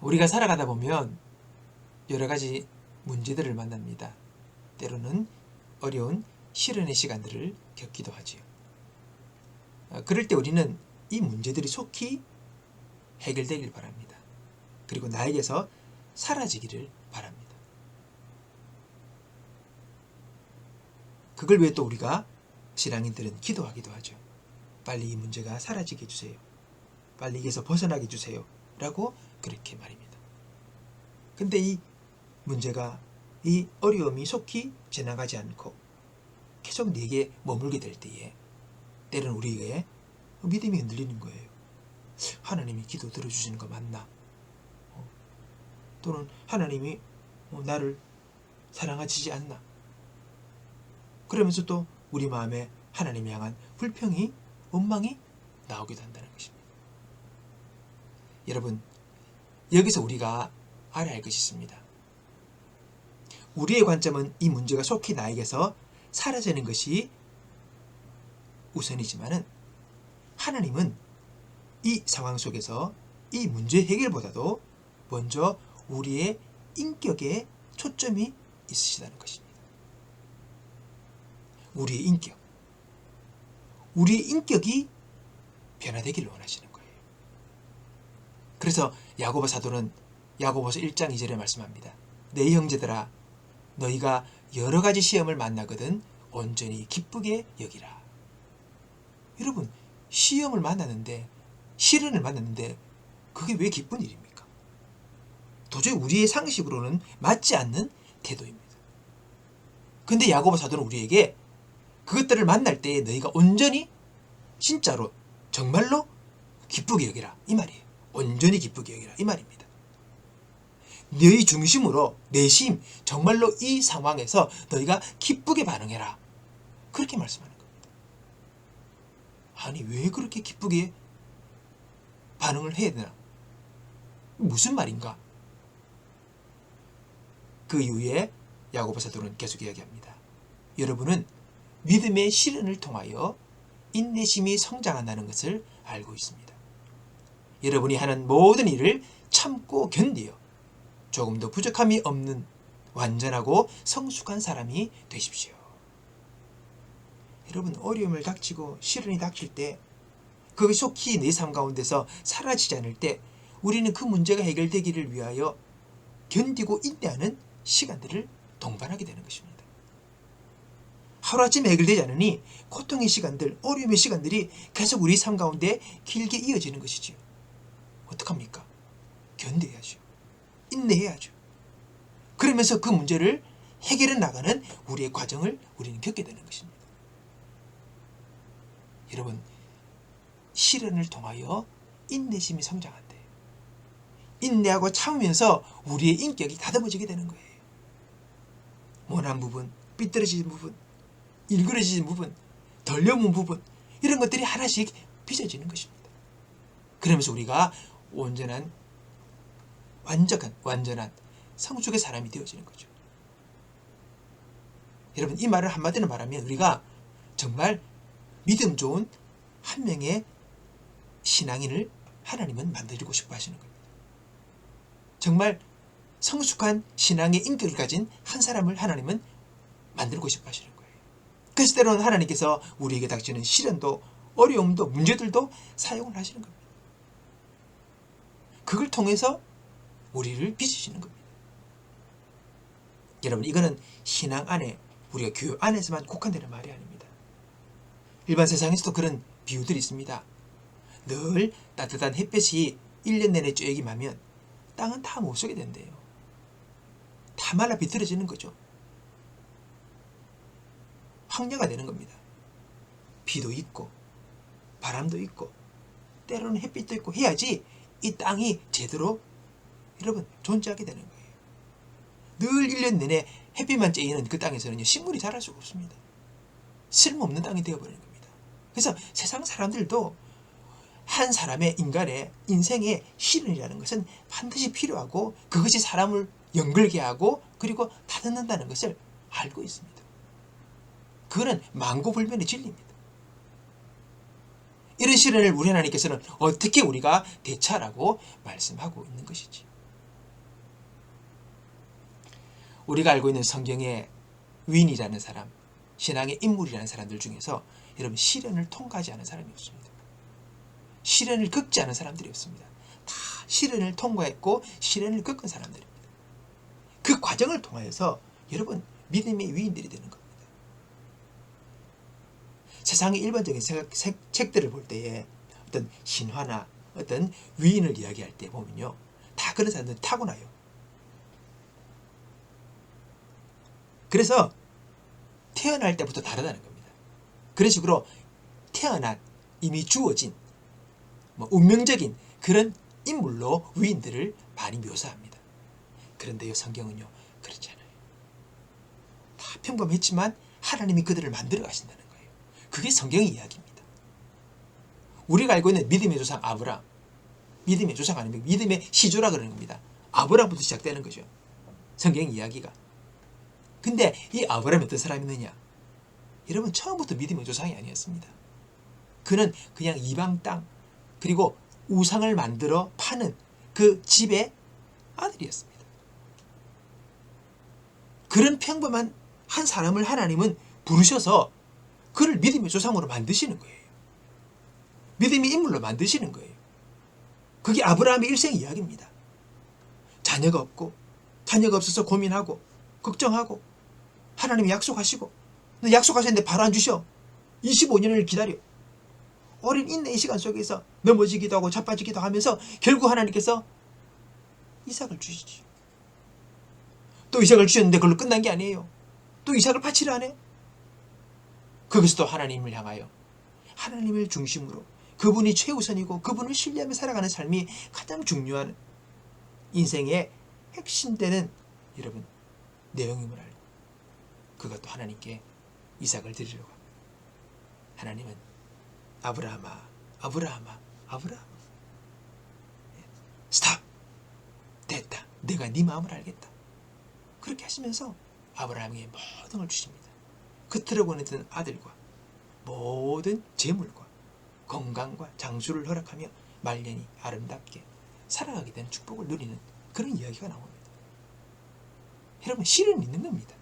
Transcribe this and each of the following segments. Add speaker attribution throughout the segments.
Speaker 1: 우리가 살아가다 보면 여러 가지 문제들을 만납니다. 때로는 어려운 시련의 시간들을 겪기도 하지요. 그럴 때 우리는 이 문제들이 속히 해결되길 바랍니다. 그리고 나에게서 사라지기를 바랍니다. 그걸 위해 또 우리가 신앙인들은 기도하기도 하죠. 빨리 이 문제가 사라지게 해주세요. 빨리 여기서 벗어나게 해주세요. 라고 그렇게 말입니다. 근데 이 문제가, 이 어려움이 속히 지나가지 않고 계속 내게 머물게 될 때에 때로는 우리에게 믿음이 흔들리는 거예요. 하나님이 기도 들어주시는 거 맞나? 또는 하나님이 나를 사랑하시지 않나? 그러면서 또 우리 마음에 하나님 향한 불평이, 원망이 나오기도 한다는 것입니다. 여러분, 여기서 우리가 알아야 할 것이 있습니다. 우리의 관점은 이 문제가 속히 나에게서 사라지는 것이 우선이지만은 하나님은 이 상황 속에서 이 문제 해결보다도 먼저 우리의 인격에 초점이 있으시다는 것입니다. 우리의 인격. 우리의 인격이 변화되기를 원하시는 거예요. 그래서 야고보 사도는 야고보서 1장 2절에 말씀합니다. 내 형제들아, 너희가 여러 가지 시험을 만나거든 온전히 기쁘게 여기라. 여러분, 시험을 만났는데, 시련을 만났는데 그게 왜 기쁜 일입니까? 도저히 우리의 상식으로는 맞지 않는 태도입니다. 근데 야고보 사도는 우리에게 그것들을 만날 때에 너희가 온전히 진짜로 정말로 기쁘게 여기라 이 말이에요. 온전히 기쁘게 여기라 이 말입니다. 너희 중심으로 내심 정말로 이 상황에서 너희가 기쁘게 반응해라. 그렇게 말씀하는 겁니다. 아니, 왜 그렇게 기쁘게 반응을 해야 되나? 무슨 말인가? 그 이후에 야고보 사도는 계속 이야기합니다. 여러분은 믿음의 시련을 통하여 인내심이 성장한다는 것을 알고 있습니다. 여러분이 하는 모든 일을 참고 견디어 조금도 부족함이 없는 완전하고 성숙한 사람이 되십시오. 여러분, 어려움을 닥치고 시련이 닥칠 때 그것이 속히 내 삶 가운데서 사라지지 않을 때 우리는 그 문제가 해결되기를 위하여 견디고 인내하는 시간들을 동반하게 되는 것입니다. 하루아침에 해결되지 않으니 고통의 시간들, 어려움의 시간들이 계속 우리 삶 가운데 길게 이어지는 것이지요. 어떡합니까? 견뎌야죠. 인내해야죠. 그러면서 그 문제를 해결해 나가는 우리의 과정을 우리는 겪게 되는 것입니다. 여러분, 시련을 통하여 인내심이 성장한대요. 인내하고 참으면서 우리의 인격이 다듬어지게 되는 거예요. 모난 부분, 삐뚤어진 부분, 일그러진 부분, 덜 여문 부분, 이런 것들이 하나씩 빚어지는 것입니다. 그러면서 우리가 온전한, 완전한 성숙의 사람이 되어지는 거죠. 여러분, 이 말을 한마디로 말하면 우리가 정말 믿음 좋은 한 명의 신앙인을 하나님은 만들고 싶어 하시는 겁니다. 정말 성숙한 신앙의 인격을 가진 한 사람을 하나님은 만들고 싶어 하시는 거예요. 그래서 때로는 하나님께서 우리에게 닥치는 시련도 어려움도 문제들도 사용을 하시는 겁니다. 그걸 통해서 우리를 빚으시는 겁니다. 여러분, 이거는 신앙 안에, 우리가 교회 안에서만 국한되는 말이 아닙니다. 일반 세상에서도 그런 비유들이 있습니다. 늘 따뜻한 햇볕이 1년 내내 쬐 임하면 땅은 다 못 쓰게 된대요. 다 말라 비틀어지는 거죠. 황야가 되는 겁니다. 비도 있고 바람도 있고 때로는 햇빛도 있고 해야지 이 땅이 제대로 여러분 존재하게 되는 거예요. 늘 1년 내내 햇빛만 쬐이는 그 땅에서는요, 식물이 자랄 수가 없습니다. 쓸모없는 땅이 되어버리는 겁니다. 그래서 세상 사람들도 한 사람의 인간의 인생의 시련이라는 것은 반드시 필요하고 그것이 사람을 연결게 하고 그리고 다듬는다는 것을 알고 있습니다. 그거는 만고불변의 진리입니다. 이런 시련을 우리 하나님께서는 어떻게 우리가 대처하라고 말씀하고 있는 것이지. 우리가 알고 있는 성경의 위인이라는 사람, 신앙의 인물이라는 사람들 중에서 여러분 시련을 통과하지 않은 사람이 없습니다. 시련을 겪지 않은 사람들이 없습니다. 다 시련을 통과했고 시련을 겪은 사람들입니다. 그 과정을 통하여서 여러분 믿음의 위인들이 되는 겁니다. 세상의 일반적인 책들을 볼 때에 어떤 신화나 어떤 위인을 이야기할 때 보면요, 다 그런 사람들은 타고나요. 그래서 태어날 때부터 다르다는 겁니다. 그런 식으로 태어난 이미 주어진 운명적인 그런 인물로 위인들을 많이 묘사합니다. 그런데요, 성경은요 그렇지 않아요. 다 평범했지만 하나님이 그들을 만들어 가신다는 거예요. 그게 성경의 이야기입니다. 우리가 알고 있는 믿음의 조상 아브라함, 믿음의 조상 아닙니까? 믿음의 시조라 그러는 겁니다. 아브라함부터 시작되는 거죠, 성경 이야기가. 근데 이 아브라함이 어떤 사람이느냐? 여러분 처음부터 믿음의 조상이 아니었습니다. 그는 그냥 이방 땅 그리고 우상을 만들어 파는 그 집의 아들이었습니다. 그런 평범한 한 사람을 하나님은 부르셔서 그를 믿음의 조상으로 만드시는 거예요. 믿음의 인물로 만드시는 거예요. 그게 아브라함의 일생 이야기입니다. 자녀가 없고 자녀가 없어서 고민하고 걱정하고 하나님이 약속하시고 근데 약속하셨는데 바로 안 주셔. 25년을 기다려. 어린 인내의 시간 속에서 넘어지기도 하고 자빠지기도 하면서 결국 하나님께서 이삭을 주시지. 또 이삭을 주셨는데 그걸로 끝난 게 아니에요. 또 이삭을 바치려 하네. 거기서 또 하나님을 향하여 하나님을 중심으로 그분이 최우선이고 그분을 신뢰하며 살아가는 삶이 가장 중요한 인생의 핵심되는 여러분 내용임을 알고 그것도 하나님께 이삭을 드리려고 합니다. 하나님은 아브라함아 아브라함아 아브라함 스탑 됐다. 내가 네 마음을 알겠다. 그렇게 하시면서 아브라함에게 모든 걸 주십니다. 그토록 원했던 아들과 모든 재물과 건강과 장수를 허락하며 말년이 아름답게 살아가게 되는 축복을 누리는 그런 이야기가 나옵니다. 여러분 시련이 있는 겁니다.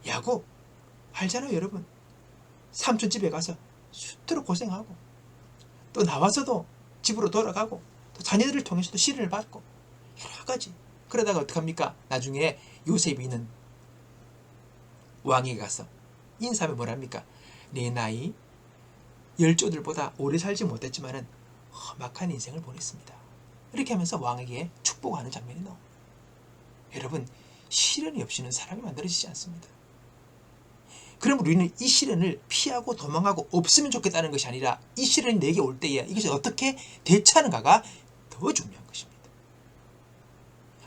Speaker 1: 야곱 알잖아요. 여러분 삼촌 집에 가서 수두룩 고생하고 또 나와서도 집으로 돌아가고 또 자녀들을 통해서도 시련을 받고 여러 가지. 그러다가 어떡합니까? 나중에 요셉이 있는 왕에게 가서 인사하면 뭐랍니까? 내 나이 열조들보다 오래 살지 못했지만은 험악한 인생을 보냈습니다. 이렇게 하면서 왕에게 축복하는 장면이 나옵니다. 여러분 시련이 없이는 사람이 만들어지지 않습니다. 그러면 우리는 이 시련을 피하고 도망하고 없으면 좋겠다는 것이 아니라 이 시련이 내게 올 때에 이것을 어떻게 대처하는가가 더 중요한 것입니다.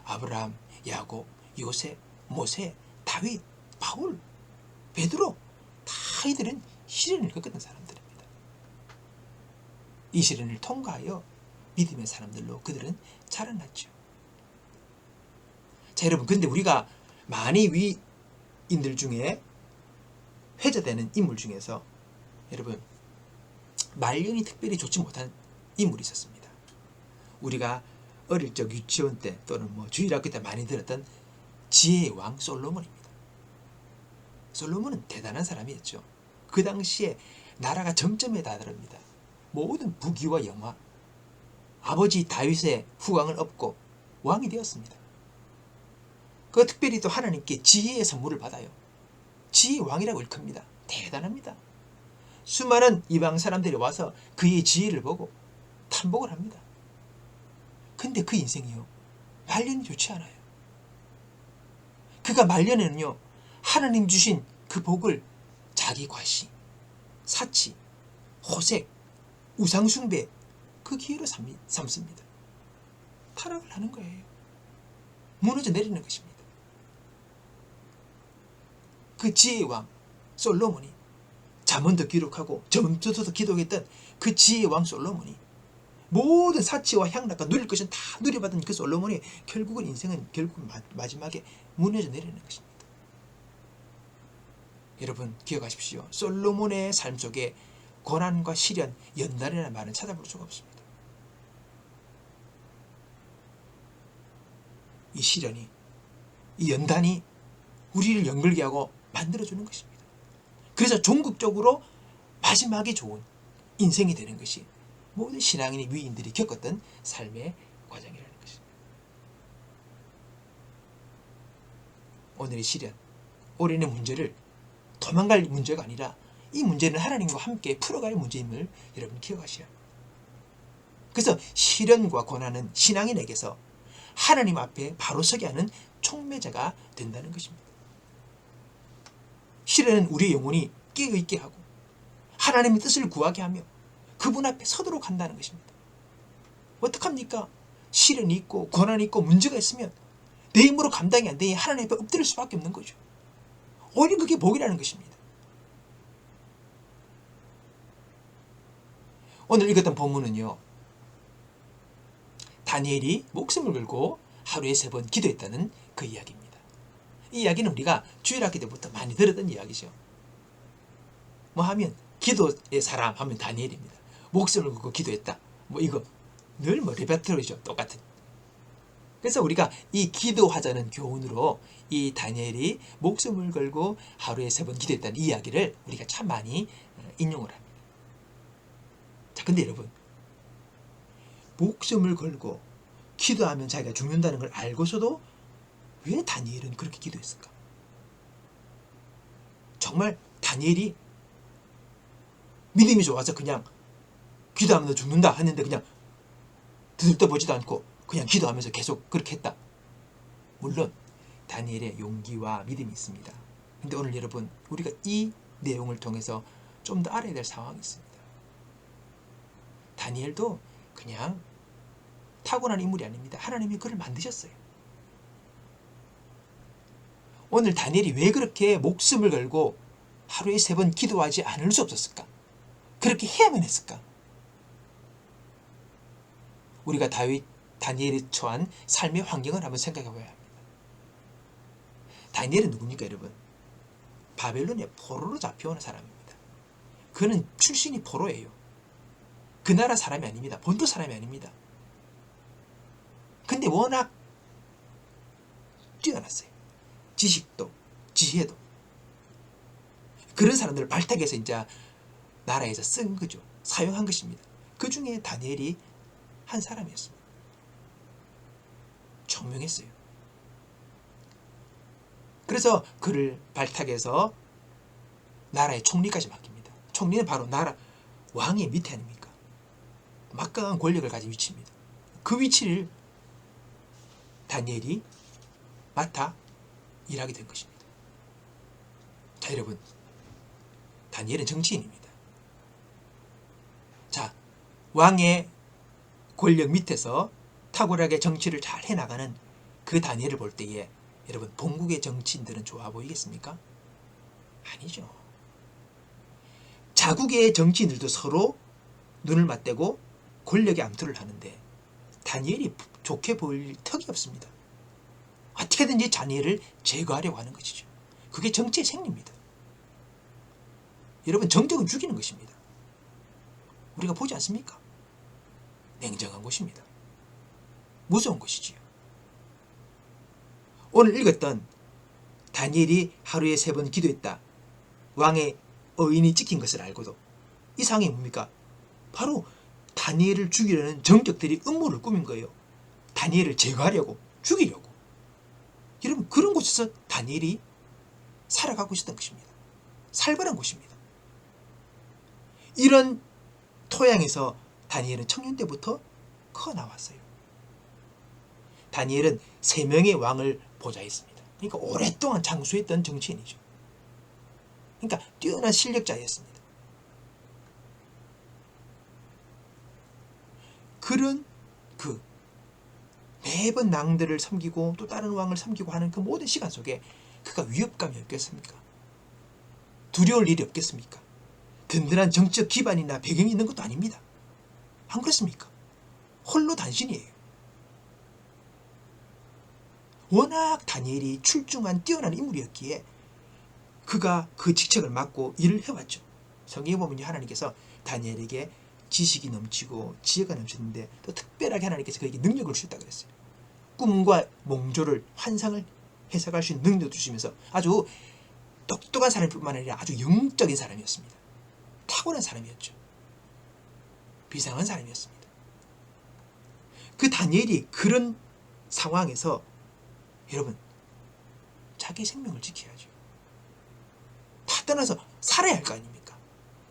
Speaker 1: 아브라함, 야곱, 요셉, 모세, 다윗, 바울, 베드로 다 이들은 시련을 겪었던 사람들입니다. 이 시련을 통과하여 믿음의 사람들로 그들은 자라났죠. 자 여러분 근데 우리가 많이 위인들 중에 회자되는 인물 중에서 여러분 말년이 특별히 좋지 못한 인물이 있었습니다. 우리가 어릴 적 유치원 때 또는 주일학교 때 많이 들었던 지혜의 왕 솔로몬입니다. 솔로몬은 대단한 사람이었죠. 그 당시에 나라가 정점에 다다릅니다. 모든 부귀와 영화, 아버지 다윗의 후광을 얻고 왕이 되었습니다. 그 특별히 또 하나님께 지혜의 선물을 받아요. 지혜의 왕이라고 일컫니다. 대단합니다. 수많은 이방 사람들이 와서 그의 지혜를 보고 탐복을 합니다. 근데 그 인생이요 말년이 좋지 않아요. 그가 말년에는요 하나님 주신 그 복을 자기 과시, 사치, 호색, 우상숭배 그 기회로 삼습니다. 타락을 하는 거예요. 무너져 내리는 것입니다. 그 지혜의 왕 솔로몬이 잠언도 기록하고 점수도 기록했던 그 지혜의 왕 솔로몬이 모든 사치와 향락과 누릴 것은 다 누려받은 그 솔로몬이 결국은 인생은 결국 마지막에 무너져 내리는 것입니다. 여러분 기억하십시오. 솔로몬의 삶 속에 고난과 시련, 연단이라는 말은 찾아볼 수가 없습니다. 이 시련이, 이 연단이 우리를 연결게 하고 만들어주는 것입니다. 그래서 종국적으로 마지막에 좋은 인생이 되는 것이 모든 신앙인의 위인들이 겪었던 삶의 과정이라는 것입니다. 오늘의 시련, 올해의 문제를 도망갈 문제가 아니라 이 문제는 하나님과 함께 풀어갈 문제임을 여러분 기억하셔야 합니다. 그래서 시련과 고난은 신앙인에게서 하나님 앞에 바로 서게 하는 촉매자가 된다는 것입니다. 시련은 우리의 영혼이 깨어있게 하고 하나님의 뜻을 구하게 하며 그분 앞에 서도록 한다는 것입니다. 어떡합니까? 시련이 있고 고난이 있고 문제가 있으면 내 힘으로 감당이 안 되니 하나님 앞에 엎드릴 수밖에 없는 거죠. 오히려 그게 복이라는 것입니다. 오늘 읽었던 본문은요, 다니엘이 목숨을 걸고 하루에 3번 기도했다는 그 이야기입니다. 이 이야기는 우리가 주일학기 때부터 많이 들었던 이야기죠. 뭐 하면 기도의 사람 하면 다니엘입니다. 목숨을 걸고 기도했다. 뭐 이거 늘 뭐 레퍼토리죠. 똑같은. 그래서 우리가 이 기도하자는 교훈으로 이 다니엘이 목숨을 걸고 하루에 3번 기도했다는 이야기를 우리가 참 많이 인용을 합니다. 자, 근데 여러분, 목숨을 걸고 기도하면 자기가 죽는다는 걸 알고서도 왜 다니엘은 그렇게 기도했을까? 정말 다니엘이 믿음이 좋아서 그냥 기도하면 너 죽는다 했는데 그냥 들떠보지도 않고 그냥 기도하면서 계속 그렇게 했다. 물론 다니엘의 용기와 믿음이 있습니다. 근데 오늘 여러분, 우리가 이 내용을 통해서 좀 더 알아야 될 상황이 있습니다. 다니엘도 그냥 타고난 인물이 아닙니다. 하나님이 그를 만드셨어요. 오늘 다니엘이 왜 그렇게 목숨을 걸고 하루에 3번 기도하지 않을 수 없었을까? 그렇게 해야만 했을까? 우리가 다니엘이 처한 삶의 환경을 한번 생각해 봐야 합니다. 다니엘은 누굽니까, 여러분? 바벨론의 포로로 잡혀오는 사람입니다. 그는 출신이 포로예요. 그 나라 사람이 아닙니다. 본토 사람이 아닙니다. 근데 워낙 뛰어났어요. 지식도, 지혜도. 그런 사람들을 발탁해서 이제 나라에서 쓴 거죠. 사용한 것입니다. 그 중에 다니엘이 한 사람이었습니다. 총명했어요. 그래서 그를 발탁해서 나라의 총리까지 맡깁니다. 총리는 바로 나라 왕의 밑에 아닙니까? 막강한 권력을 가진 위치입니다. 그 위치를 다니엘이 맡아 일하게 된 것입니다. 자, 여러분, 다니엘은 정치인입니다. 자, 왕의 권력 밑에서 탁월하게 정치를 잘 해나가는 그 다니엘을 볼 때에 여러분, 본국의 정치인들은 좋아 보이겠습니까? 아니죠. 자국의 정치인들도 서로 눈을 맞대고 권력의 암투를 하는데 다니엘이 좋게 보일 턱이 없습니다. 어떻게든지 다니엘을 제거하려고 하는 것이죠. 그게 정치의 생리입니다. 여러분, 정적은 죽이는 것입니다. 우리가 보지 않습니까? 냉정한 것입니다. 무서운 것이지요. 오늘 읽었던 다니엘이 하루에 3번 기도했다. 왕의 어인이 찍힌 것을 알고도 이 상황이 뭡니까? 바로 다니엘을 죽이려는 정적들이 음모를 꾸민 거예요. 다니엘을 제거하려고, 죽이려고. 여러분, 그런 곳에서 다니엘이 살아가고 있었던 것입니다. 살벌한 곳입니다. 이런 토양에서 다니엘은 청년 때부터 커 나왔어요. 다니엘은 3명의 왕을 보좌했습니다. 그러니까 오랫동안 장수했던 정치인이죠. 그러니까 뛰어난 실력자였습니다. 그런 매번 낭들을 섬기고 또 다른 왕을 섬기고 하는 그 모든 시간 속에 그가 위협감이 없겠습니까? 두려울 일이 없겠습니까? 든든한 정치적 기반이나 배경이 있는 것도 아닙니다. 안 그렇습니까? 홀로 단신이에요. 워낙 다니엘이 출중한 뛰어난 인물이었기에 그가 그 직책을 맡고 일을 해왔죠. 성경에 보면 하나님께서 다니엘에게 지식이 넘치고 지혜가 넘치는데 또 특별하게 하나님께서 그에게 능력을 주셨다고 그랬어요. 꿈과 몽조를, 환상을 해석할 수 있는 능력도 주시면서 아주 똑똑한 사람뿐만 아니라 아주 영적인 사람이었습니다. 탁월한 사람이었죠. 비상한 사람이었습니다. 그 다니엘이 그런 상황에서 여러분 자기 생명을 지켜야죠. 다 떠나서 살아야 할 거 아닙니까?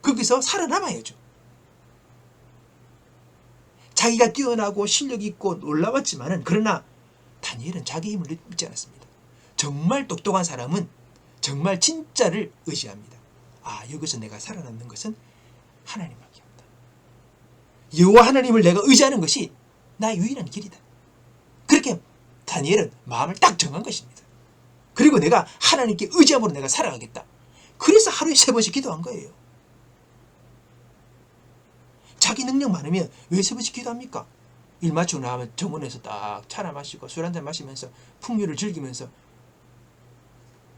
Speaker 1: 거기서 살아남아야죠. 자기가 뛰어나고 실력이 있고 놀라웠지만은 그러나 다니엘은 자기 힘을 믿지 않았습니다. 정말 똑똑한 사람은 정말 진짜를 의지합니다. 아, 여기서 내가 살아남는 것은 하나님밖에 없다. 여호와 하나님을 내가 의지하는 것이 나의 유일한 길이다. 그렇게 다니엘은 마음을 딱 정한 것입니다. 그리고 내가 하나님께 의지함으로 내가 살아가겠다. 그래서 하루에 3번씩 기도한 거예요. 자기 능력 많으면 왜 3번씩 기도합니까? 일 마치고 나면 정원에서 딱 차나 마시고 술 한잔 마시면서 풍류를 즐기면서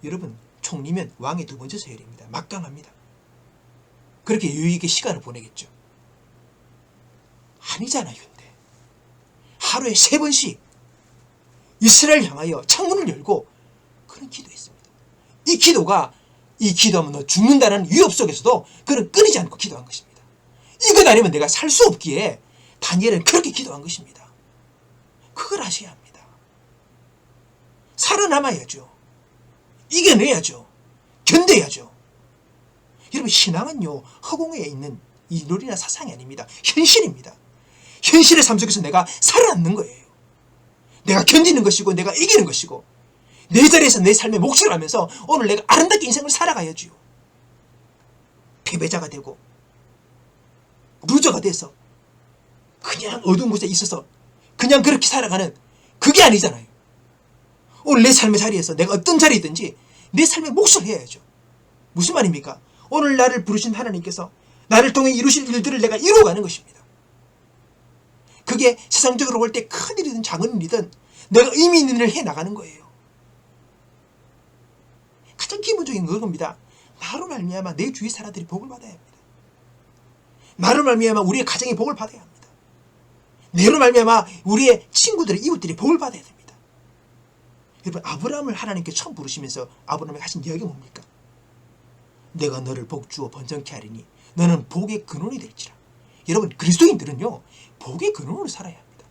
Speaker 1: 여러분 총리면 왕의 2번째 서열입니다. 막강합니다. 그렇게 여유있게 시간을 보내겠죠. 아니잖아요. 근데 하루에 3번씩 이스라엘 향하여 창문을 열고 그런 기도했습니다. 이 기도하면 너 죽는다는 위협 속에서도 그는 끊이지 않고 기도한 것입니다. 이것 아니면 내가 살 수 없기에 다니엘은 그렇게 기도한 것입니다. 그걸 아셔야 합니다. 살아남아야죠. 이겨내야죠. 견뎌야죠. 여러분 신앙은요 허공에 있는 이론이나 사상이 아닙니다. 현실입니다. 현실의 삶 속에서 내가 살아남는 거예요. 내가 견디는 것이고 내가 이기는 것이고 내 자리에서 내 삶의 몫을 하면서 오늘 내가 아름답게 인생을 살아가야지요. 패배자가 되고 루저가 돼서 그냥 어두운 곳에 있어서 그냥 그렇게 살아가는 그게 아니잖아요. 오늘 내 삶의 자리에서 내가 어떤 자리에 있든지 내 삶의 몫을 해야죠. 무슨 말입니까? 오늘 나를 부르신 하나님께서 나를 통해 이루실 일들을 내가 이루어가는 것입니다. 그게 세상적으로 볼 때 큰 일이든 작은 일이든 내가 의미 있는 일을 해나가는 거예요. 가장 기본적인 그겁니다. 나로 말미암아 내 주위 사람들이 복을 받아야 합니다. 나로 말미암아 우리의 가정이 복을 받아야 합니다. 내로 말미암아 우리의 친구들의 이웃들이 복을 받아야 됩니다. 여러분 아브라함을 하나님께 처음 부르시면서 아브라함에게 하신 이야기가 뭡니까? 내가 너를 복주어 번성케 하리니 너는 복의 근원이 될지라. 여러분 그리스도인들은요 복의 근원으로 살아야 합니다.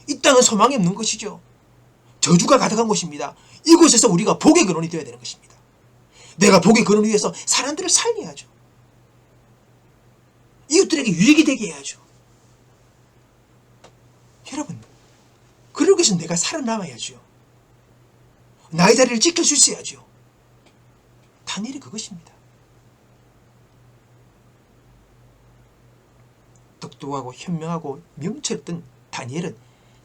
Speaker 1: 이 땅은 소망이 없는 것이죠. 저주가 가득한 곳입니다. 이곳에서 우리가 복의 근원이 되어야 되는 것입니다. 내가 복의 근원을 위해서 사람들을 살려야죠. 이웃들에게 유익이 되게 해야죠. 여러분 그러기 위해서 내가 살아남아야죠. 나의 자리를 지킬 수 있어야죠. 다니엘이 그것입니다. 똑똑하고 현명하고 명철했던 다니엘은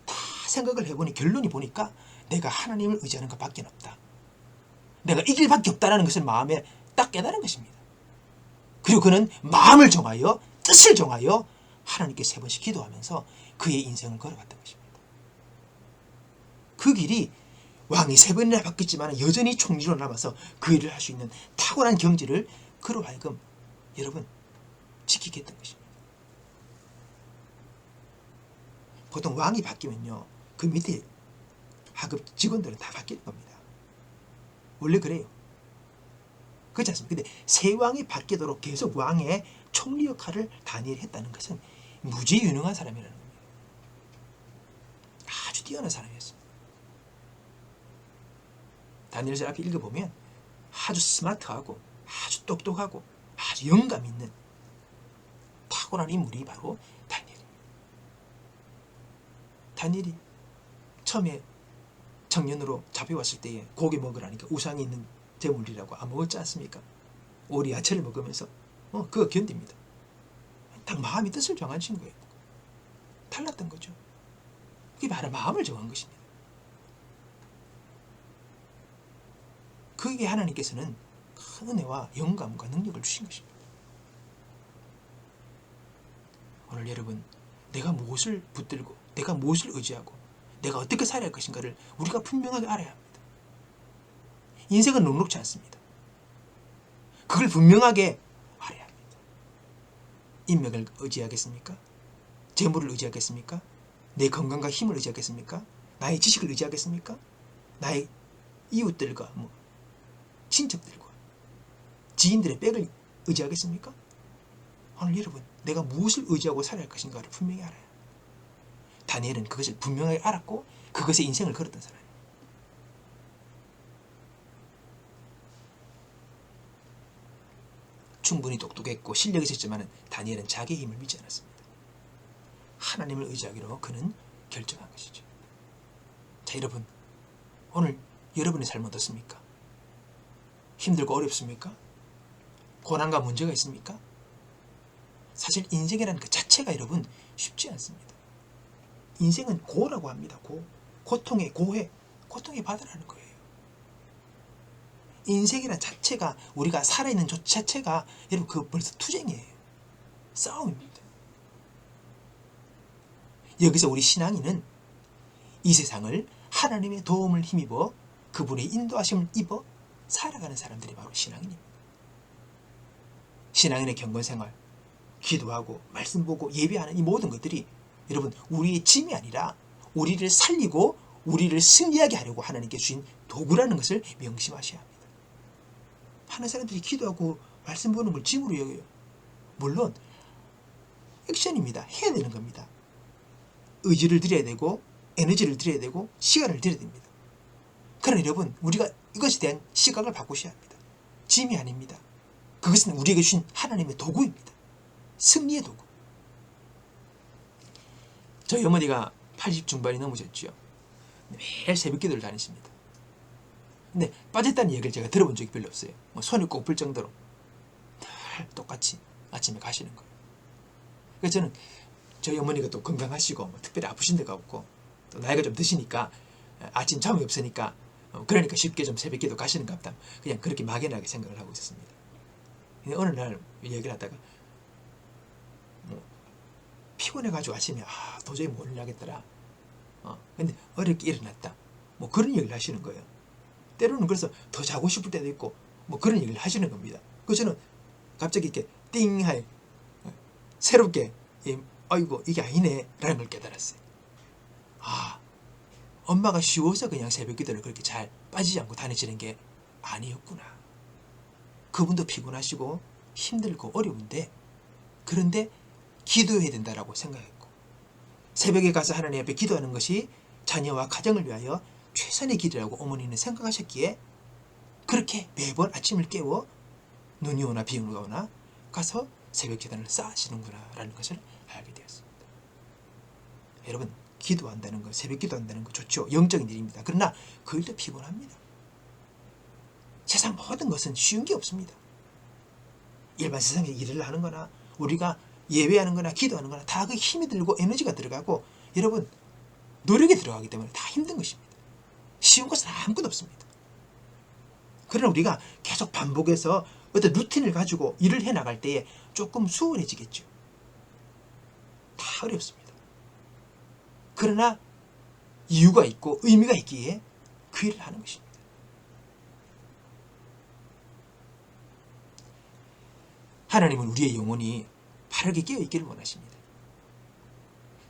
Speaker 1: 다 생각을 해보니 결론이 보니까 내가 하나님을 의지하는 것밖에 없다. 내가 이 길밖에 없다는 것을 마음에 딱 깨달은 것입니다. 그리고 그는 마음을 정하여 뜻을 정하여 하나님께 3번씩 기도하면서 그의 인생을 걸어갔던 것입니다. 그 길이 왕이 3번이나 바뀌었지만 여전히 총리로 남아서 그 일을 할 수 있는 탁월한 경지를 그로 하여금 여러분 지키게 했던 것입니다. 보통 왕이 바뀌면요 그 밑에 하급 직원들은 다 바뀌는 겁니다. 원래 그래요. 그렇지 않습니까? 근데 새 왕이 바뀌도록 계속 왕의 총리 역할을 다니엘이 했다는 것은 무지 유능한 사람이라는 겁니다. 아주 뛰어난 사람이었습니다. 다니엘서 앞에 읽어보면 아주 스마트하고 아주 똑똑하고 아주 영감 있는 탁월한 인물이 바로 다니엘입니다. 다니엘이 처음에 청년으로 잡혀왔을 때에 고기 먹으라니까 우상이 있는 제물이라고 안 먹었지 않습니까? 오리 야채를 먹으면서 그거 견딥니다. 딱 마음이 뜻을 정한 친구예요. 달랐던 거죠. 그게 바로 마음을 정한 것입니다. 그게 하나님께서는 큰 은혜와 영감과 능력을 주신 것입니다. 오늘 여러분 내가 무엇을 붙들고 내가 무엇을 의지하고 내가 어떻게 살아야 할 것인가를 우리가 분명하게 알아야 합니다. 인생은 녹록지 않습니다. 그걸 분명하게 알아야 합니다. 인맥을 의지하겠습니까? 재물을 의지하겠습니까? 내 건강과 힘을 의지하겠습니까? 나의 지식을 의지하겠습니까? 나의 이웃들과 친척들과 지인들의 백을 의지하겠습니까? 오늘 여러분, 내가 무엇을 의지하고 살아야 할 것인가를 분명히 알아요. 다니엘은 그것을 분명하게 알았고 그것에 인생을 걸었던 사람이에요. 충분히 똑똑했고 실력이 있었지만 다니엘은 자기의 힘을 믿지 않았습니다. 하나님을 의지하기로 그는 결정한 것이죠. 자, 여러분, 오늘 여러분의 삶은 어떻습니까? 힘들고 어렵습니까? 고난과 문제가 있습니까? 사실 인생이라는 그 자체가 여러분 쉽지 않습니다. 인생은 고라고 합니다. 고통의 고해, 고통의 바다라는 거예요. 인생이란 자체가, 우리가 살아있는 저 자체가 여러분 그 벌써 투쟁이에요. 싸움입니다. 여기서 우리 신앙인은 이 세상을 하나님의 도움을 힘입어 그분의 인도하심을 입어 살아가는 사람들이 바로 신앙인입니다. 신앙인의 경건생활, 기도하고 말씀 보고 예배하는 이 모든 것들이 여러분 우리의 짐이 아니라 우리를 살리고 우리를 승리하게 하려고 하나님께 주신 도구라는 것을 명심하셔야 합니다. 많은 사람들이 기도하고 말씀 보는 걸 짐으로 여겨요. 물론 액션입니다. 해야 되는 겁니다. 의지를 들여야 되고 에너지를 들여야 되고 시간을 들여야 됩니다. 그러나 여러분, 우리가 이것에 대한 시각을 바꾸셔야 합니다. 짐이 아닙니다. 그것은 우리에게 주신 하나님의 도구입니다. 승리의 도구. 저희 어머니가 80 중반이 넘으셨죠. 매일 새벽 기도를 다니십니다. 근데 빠졌다는 얘기를 제가 들어본 적이 별로 없어요. 손이 꼭 불 정도로 늘 똑같이 아침에 가시는 거예요. 그래서 저는 저희 어머니가 또 건강하시고 특별히 아프신 데가 없고 또 나이가 좀 드시니까 아침 잠이 없으니까 그러니까 쉽게 좀 새벽 기도 가시는가 보다. 그냥 그렇게 막연하게 생각을 하고 있었습니다. 근데 어느 날 얘기를 하다가 피곤해가지고 아침에 도저히 못 일어나겠더라. 근데 어렵게 일어났다. 그런 얘기를 하시는 거예요. 때로는 그래서 더 자고 싶을 때도 있고 그런 얘기를 하시는 겁니다. 그래서 저는 갑자기 이렇게 띵하게 새롭게 아이고 이게 아니네 라는 걸 깨달았어요. 엄마가 쉬워서 그냥 새벽 기도를 그렇게 잘 빠지지 않고 다니시는 게 아니었구나. 그분도 피곤하시고 힘들고 어려운데 그런데 기도해야 된다라고 생각했고 새벽에 가서 하나님 앞에 기도하는 것이 자녀와 가정을 위하여 최선의 길이라고 어머니는 생각하셨기에 그렇게 매번 아침을 깨워 눈이 오나 비 오나 가서 새벽 기도를 쌓으시는구나 라는 것을 알게 되었습니다. 여러분, 기도한다는 것, 새벽 기도한다는 것 좋죠. 영적인 일입니다. 그러나 그 일도 피곤합니다. 세상 모든 것은 쉬운 게 없습니다. 일반 세상에 일을 하는 거나 우리가 예배하는 거나 기도하는 거나 다 그 힘이 들고 에너지가 들어가고 여러분 노력이 들어가기 때문에 다 힘든 것입니다. 쉬운 것은 아무것도 없습니다. 그러나 우리가 계속 반복해서 어떤 루틴을 가지고 일을 해나갈 때에 조금 수월해지겠죠. 다 어렵습니다. 그러나 이유가 있고 의미가 있기에 그 일을 하는 것입니다. 하나님은 우리의 영혼이 바르게 깨어있기를 원하십니다.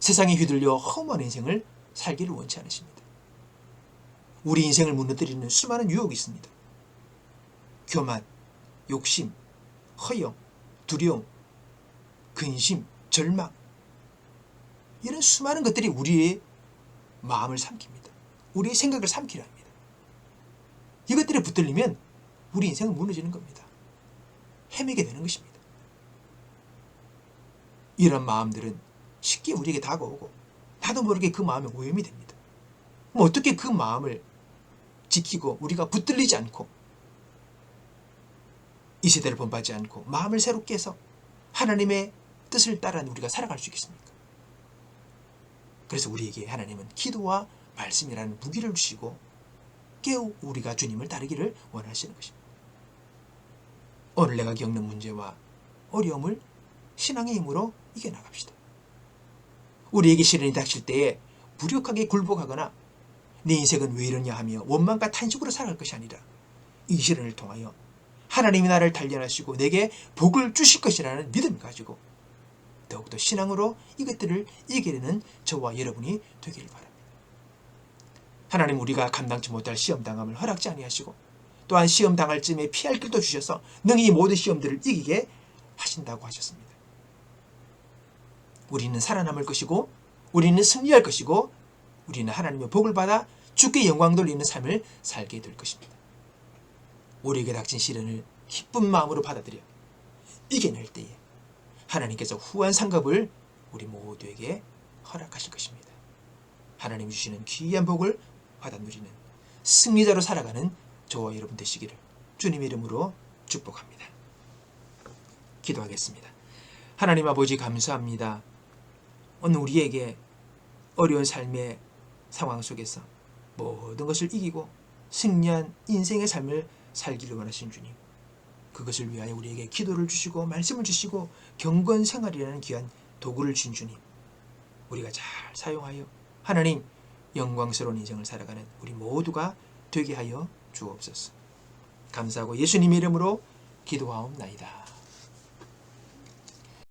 Speaker 1: 세상에 휘둘려 허무한 인생을 살기를 원치 않으십니다. 우리 인생을 무너뜨리는 수많은 유혹이 있습니다. 교만, 욕심, 허영, 두려움, 근심, 절망 이런 수많은 것들이 우리의 마음을 삼킵니다. 우리의 생각을 삼키려 합니다. 이것들에 붙들리면 우리 인생은 무너지는 겁니다. 헤매게 되는 것입니다. 이런 마음들은 쉽게 우리에게 다가오고 나도 모르게 그 마음에 오염이 됩니다. 어떻게 그 마음을 지키고 우리가 붙들리지 않고 이 세대를 본받지 않고 마음을 새롭게 해서 하나님의 뜻을 따라 우리가 살아갈 수 있겠습니까? 그래서 우리에게 하나님은 기도와 말씀이라는 무기를 주시고 깨우 우리가 주님을 따르기를 원하시는 것입니다. 오늘 내가 겪는 문제와 어려움을 신앙의 힘으로 이겨나갑시다. 우리에게 시련이 닥칠 때에 무력하게 굴복하거나 내 인생은 왜 이러냐 하며 원망과 탄식으로 살아갈 것이 아니라 이 시련을 통하여 하나님이 나를 단련하시고 내게 복을 주실 것이라는 믿음을 가지고 더욱더 신앙으로 이것들을 이겨내는 저와 여러분이 되기를 바랍니다. 하나님, 우리가 감당치 못할 시험당함을 허락지 아니하시고 또한 시험당할 쯤에 피할 길도 주셔서 능히 모든 시험들을 이기게 하신다고 하셨습니다. 우리는 살아남을 것이고 우리는 승리할 것이고 우리는 하나님의 복을 받아 주께 영광 돌리는 삶을 살게 될 것입니다. 우리에게 닥친 시련을 기쁜 마음으로 받아들여 이겨낼 때에 하나님께서 후한 상급을 우리 모두에게 허락하실 것입니다. 하나님 주시는 귀한 복을 받아 누리는 승리자로 살아가는 저와 여러분 되시기를 주님의 이름으로 축복합니다. 기도하겠습니다. 하나님 아버지, 감사합니다. 오늘 우리에게 어려운 삶의 상황 속에서 모든 것을 이기고 승리한 인생의 삶을 살기를 원하신 주님, 그것을 위하여 우리에게 기도를 주시고 말씀을 주시고 경건 생활이라는 귀한 도구를 주신 주님, 우리가 잘 사용하여 하나님 영광스러운 인생을 살아가는 우리 모두가 되게 하여 주옵소서. 감사하고 예수님의 이름으로 기도하옵나이다.